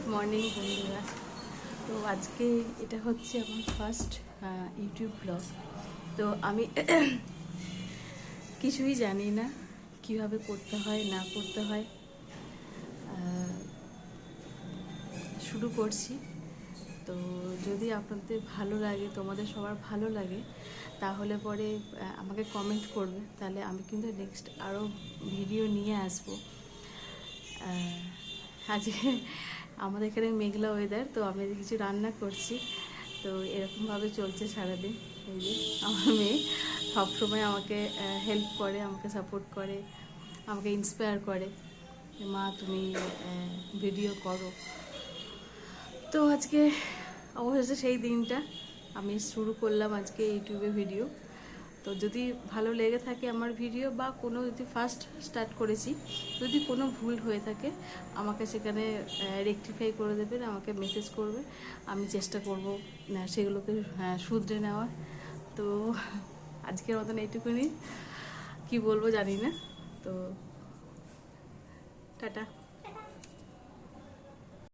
Good morning বন্ধুরা। তো আজকে এটা হচ্ছে আমার ফার্স্ট ইউটিউব ব্লগ। তো আমি কিছুই জানি না কিভাবে করতে হয় না করতে হয়, শুরু করছি। তো যদি আপনাদের ভালো লাগে, তোমাদের সবার ভালো লাগে, তাহলে পরে আমাকে কমেন্ট করবে, তাহলে আমি কিন্তু নেক্সট আরও ভিডিও নিয়ে আসবো। আজকে আমাদের এখানে মেঘলা ওয়েদার, তো আমি কিছু রান্না করছি। তো এরকমভাবে চলছে সারাদিন। এই যে আমার মেয়ে সবসময় আমাকে হেল্প করে, আমাকে সাপোর্ট করে, আমাকে ইন্সপায়ার করে, মা তুমি ভিডিও করো। তো আজকে অবশেষে সেই দিনটা আমি শুরু করলাম আজকে ইউটিউবে ভিডিও। তো যদি ভালো লেগে থাকে আমার ভিডিও, বা কোনো যদি ফার্স্ট স্টার্ট করেছি, যদি কোনো ভুল হয়ে থাকে আমাকে সেখানে রেকটিফাই করে দেবেন, আমাকে মেসেজ করবে, আমি চেষ্টা করব সেগুলোকে শুধরে নেওয়ার। তো আজকের মতন এইটুকুনি, কি বলবো জানি না। তো টাটা।